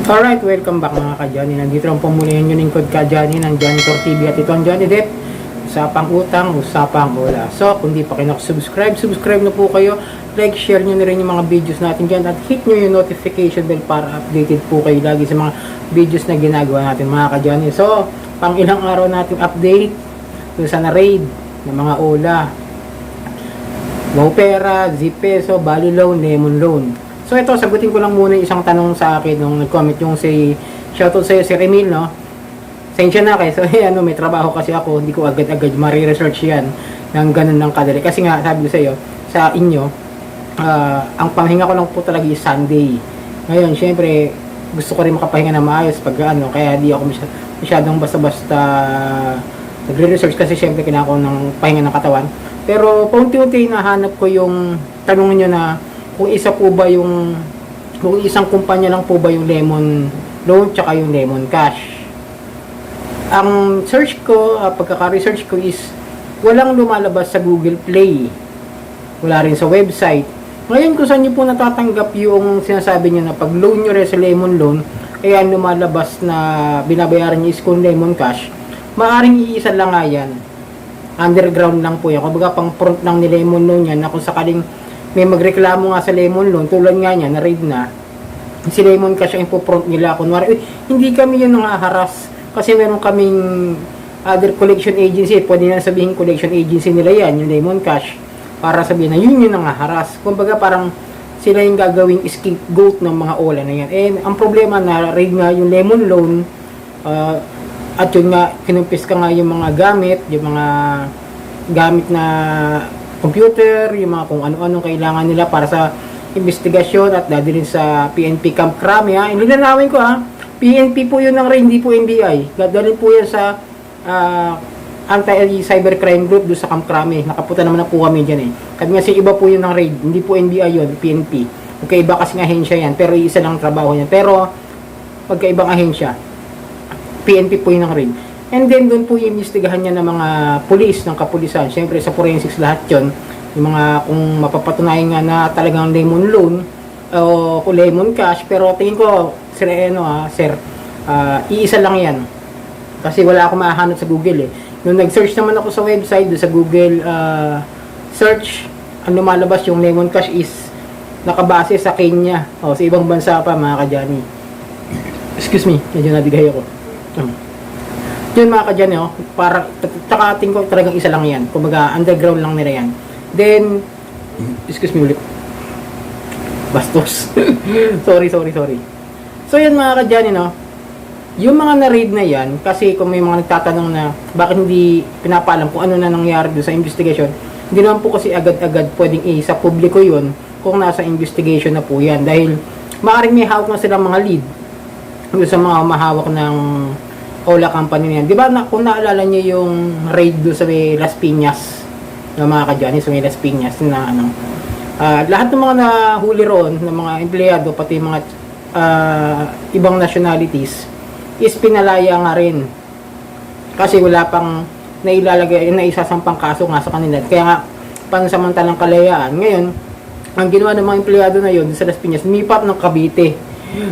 Alright, welcome back mga ka-Johnny. Nandito lang po muli yung lingkod ka-Johnny ng Janitor TV at ito ang Johnny Depp. Usapang utang, usapang wala. So, kung di pa kayo subscribe na po kayo. Like, share nyo na rin yung mga videos natin dyan at hit nyo yung notification bell para updated po kayo lagi sa mga videos na ginagawa natin mga ka-Johnny. So, pang ilang araw nating update dun sa na-raid ng mga OLA. Mopera, Zpeso, Bali Loan, Lemon Loan. So ito, sagutin ko lang muna isang tanong sa akin nung nag-comment yung si shoutout sa'yo, Sir Emil, no? Sensya na kayo. So, may trabaho kasi ako, hindi ko agad-agad mari-research yan ng ganun ng kadali. Kasi nga, sabi ko sa'yo, sa inyo, ang panghinga ko lang po talaga is Sunday. Ngayon, syempre, gusto ko rin makapahinga na maayos pag kaya di ako masyadong basta-basta nagre-research kasi syempre kailangan ko ng pahinga ng katawan. Pero, paunti-unti nahanap ko yung tanong nyo na kung isa po ba yung kung isang kumpanya lang po ba yung Lemon Loan tsaka yung Lemon Cash. Ang search ko, pagkaka-research ko is walang lumalabas sa Google Play. Wala rin sa website. Ngayon kung saan nyo po natatanggap yung sinasabi nyo na pag loan nyo rin sa Lemon Loan, ay ang lumalabas na binabayaran nyo is kung Lemon Cash, maaring iisa lang nga yan. Underground lang po yan. Kumbaga pang front lang ni Lemon Loan yan na kung sakaling may magreklamo nga sa Lemon Loan, tulad nga niya, na-raid na, si Lemon Cash ang ipopront nila. Kunwari, hindi kami yun nangaharas. Kasi meron kaming other collection agency. Pwede na sabihin collection agency nila yan, yung Lemon Cash. Para sabihin na yun yung nangaharas. Kumbaga parang sila yung gagawing scapegoat ng mga OLA na yan. And ang problema na raid nga yung Lemon Loan, at yun nga, kinumpis ka nga yung mga gamit, yung mga gamit na computer, yung mga kung ano-anong kailangan nila para sa investigasyon at dadalhin sa PNP Camp Crame. Nilinawin ko PNP po yun ng raid, hindi po NBI. Dadalhin po yan sa anti-cybercrime group doon sa Camp Crame. Nakapunta naman na po kami dyan Kami kasi iba po yun ng raid, hindi po NBI yun, PNP. Okay, iba kasing ahensya yan, pero isa lang trabaho yan. Pero pagkaibang ahensya, PNP po yun ng raid. And then, doon po i-investigahan niya ng mga pulis, ng kapulisan. Siyempre, sa forensics lahat yon. Yung mga, kung mapapatunayan nga na talagang Lemon Loan, o Lemon Cash. Pero tingin ko, sir, iisa lang yan. Kasi wala akong mahanap sa Google Nung nag-search naman ako sa website, doon sa Google search, ang lumalabas yung Lemon Cash is nakabase sa Kenya. O, sa ibang bansa pa, mga ka-Johnny. Excuse me, medyo nadigay ako. Yun mga ka-Johnny, para tsaka tingin ko talagang isa lang yan. Kumbaga underground lang nila yan. Then excuse me ulit. Bastos. sorry. So yun mga ka-Johnny, yung mga na-raid na yan, kasi kung may mga nagtatanong na bakit hindi pinapaalam kung ano na nangyari doon sa investigation, hindi naman po kasi agad-agad pwedeng sa publiko yun kung nasa investigation na po yan. Dahil maaaring may hawak na silang mga lead doon sa mga mahawak ng OLA company niyan. Di ba kung naalala niyo yung raid do sa may Las Piñas, ng mga ka-Johnny, sa may Las Piñas na lahat ng mga nahuli roon, ng mga empleyado, pati mga ibang nationalities, is pinalaya nga rin. Kasi wala pang nailalagay, naisasampang kaso nga sa kanila. Kaya nga, pansamantalang kalayaan. Ngayon, ang ginawa ng mga empleyado na yun sa Las Piñas, mipat ng Cavite.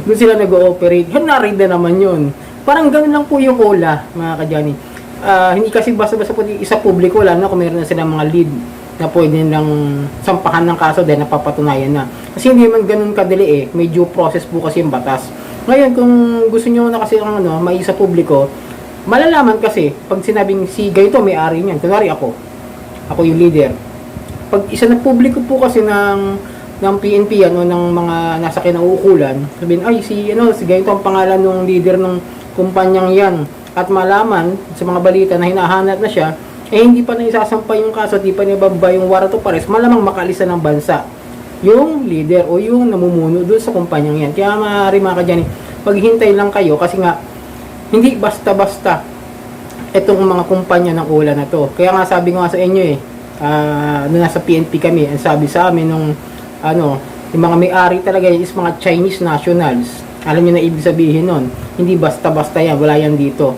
Doon sila nag-ooperate. Na-raid na naman yun. Parang gano'n lang po yung OLA, mga ka-Johnny. Hindi kasi basta-basta po isa publiko, wala na kung meron na silang mga lead na pwede nilang sampahan ng kaso dahil napapatunayan na. Kasi hindi man gano'n kadali may due process po kasi yung batas. Ngayon, kung gusto nyo na kasi may isa publiko, malalaman kasi, pag sinabing si ganito may-ari niyan, kunwari ako yung leader. Pag isa na publiko po kasi ng PNP ng mga nasa kinauukulan, sabihin, ay si ganito ang pangalan ng leader ng kumpanyang yan, at malaman sa mga balita na hinahanap na siya, hindi pa na isasampa yung kaso, di pa nababa yung warrant of arrest, malamang makalisa ng bansa yung leader o yung namumuno doon sa kumpanyang yan. Kaya maaari mga ka-Johnny, paghintay lang kayo kasi nga hindi basta-basta itong mga kumpanya ng OLA na to. Kaya nga sabi ko nga sa inyo nung nasa PNP kami, ang sabi sa amin nung yung mga may-ari talaga is mga Chinese nationals. Alam niyo na ibig sabihin nun. Hindi basta-basta yan. Wala yan dito.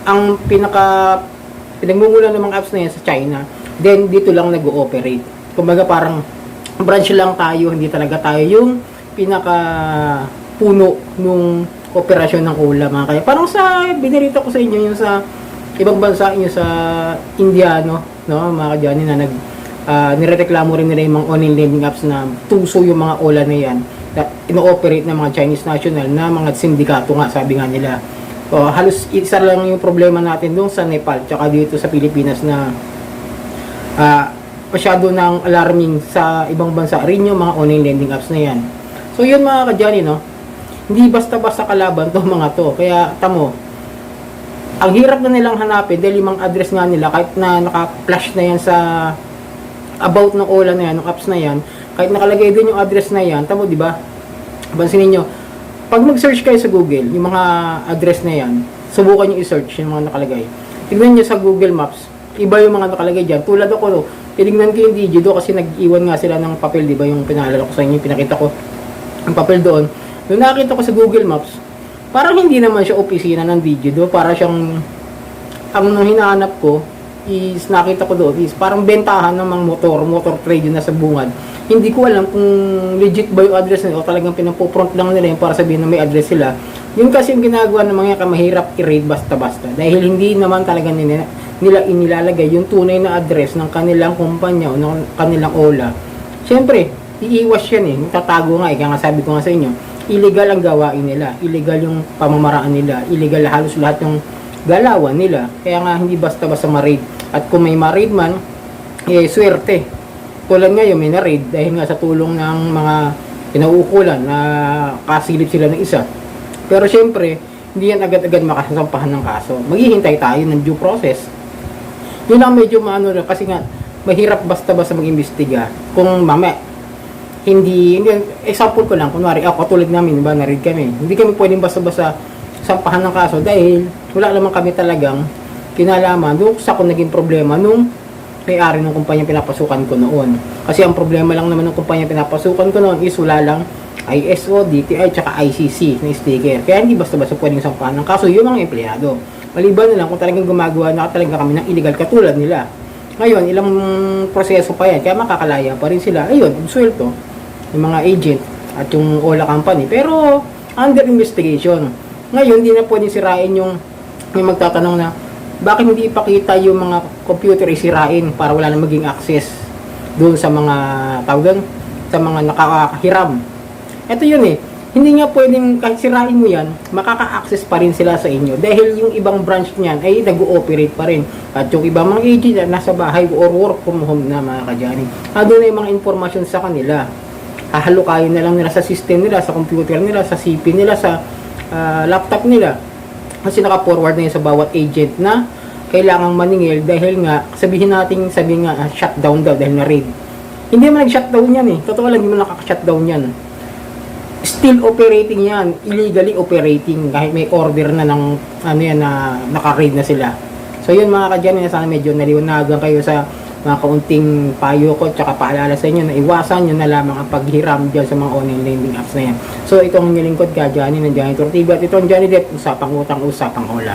Ang pinagmumulan ng mga apps na yan sa China, then dito lang nag-ooperate. Kumbaga parang branch lang tayo. Hindi talaga tayo yung pinaka puno nung operasyon ng OLA mga kaya. Parang sa binirito ko sa inyo yung sa ibang bansa inyo sa Indiano, no, mga kadyani na nirereklamo rin nila yung mga online lending apps na tuso yung mga OLA na yan na ino-operate ng mga Chinese national na mga sindikato nga, sabi nga nila. So, halos isa lang yung problema natin doon sa Nepal tsaka dito sa Pilipinas na masyado ng alarming sa ibang bansa rin yung mga online lending apps na yan. So yun mga kadyani, no, hindi basta-basta kalaban to mga to. Kaya tamo, ang hirap na nilang hanapin dahil yung mga address nga nila kahit na naka-flash na yan sa about ng OLA na yan, ng apps na yan, kahit nakalagay din yung address na yan, tamo, di ba? Pansin niyo, pag mag-search kayo sa Google, yung mga address na yan, subukan niyo i-search yung mga nakalagay. Tignan niyo sa Google Maps, iba yung mga nakalagay diyan. Tulad ako, tinignan ko yung Digido kasi nag-iwan nga sila ng papel, di ba? Yung pinaalala ko sa inyo, pinakita ko ang papel doon. Nung nakita ko sa Google Maps, parang hindi naman siya opisina ng Digido, para siyang ang hinahanap ko is nakita ko doon is parang bentahan ng mga motor trade yun nasa bungad. Hindi ko alam kung legit ba yung address nila o talagang pinapopront lang nila yung para sabihin na may address sila. Yun kasi yung ginagawa ng mga mahirap i-raid basta-basta dahil hindi naman talaga nila inilalagay yung tunay na address ng kanilang kumpanya o ng kanilang OLA. Siyempre, iiwas yan eh. Tatago nga eh. Kaya nga sabi ko nga sa inyo, illegal ang gawain nila. Illegal yung pamamaraan nila. Illegal halos lahat yung galawan nila. Kaya nga hindi basta-basta ma-raid. At kung may ma-raid man, eh swerte. Tulad ngayon may na-raid dahil nga sa tulong ng mga pinauukulan na kasilip sila ng isa. Pero syempre, hindi yan agad-agad makasampahan ng kaso. Maghihintay tayo ng due process. Yun lang medyo maano lang kasi nga mahirap basta-basta mag-imbestiga. Kung mamaya, hindi, example ko lang, kunwari ako tulad namin, diba, na-raid kami. Hindi kami pwedeng basta-basta sampahan ng kaso dahil wala naman kami talagang kinalaman doon sa kung naging problema nung may-ari ng kumpanya pinapasukan ko noon. Kasi ang problema lang naman ng kumpanya pinapasukan ko noon is wala lang ISO, DTI, tsaka ICC na sticker. Kaya hindi basta-basta pwedeng sampahan ng kaso yung mga empleyado. Maliban na lang kung talagang gumagawa na talaga kami ng illegal katulad nila. Ngayon, ilang proseso pa yan, kaya makakalaya pa rin sila. Ayun, absuelto yung mga agent at yung OLA company. Pero, under investigation. Ngayon, hindi na pwedeng sirain yung may magtatanong na bakit hindi ipakita yung mga computer isirain para wala na maging access doon sa mga tawag sa mga nakakahiram. Ito yun eh. Hindi nga pwedeng kahit sirain mo yan, makaka-access pa rin sila sa inyo dahil yung ibang branch niyan ay nag-ooperate pa rin. At yung ibang mga agent na nasa bahay or work from home na mga kadyani. Doon na yung mga informasyon sa kanila. Hahalukayin na lang nila sa system nila, sa computer nila, sa CP nila, sa laptop nila. Kasi naka-forward na yun sa bawat agent na kailangang maningil dahil nga sabihin nga shutdown daw dahil na-raid. Hindi naman nag-shutdown yan eh. Totoo lang, hindi mo nakaka-shutdown yan. Still operating yan, illegally operating kahit may order na ng ano yan na naka-raid na sila. So yun mga kadyan, sana medyo naliwanagan kayo sa mga kaunting payo ko tsaka paalala sa inyo na iwasan nyo na lamang ang paghiram dyan sa mga online lending apps na yan. So itong nilingkod ka, Johnny ng Johnny Tortiba at itong Johnny Depp, usapang utang, usapang hola.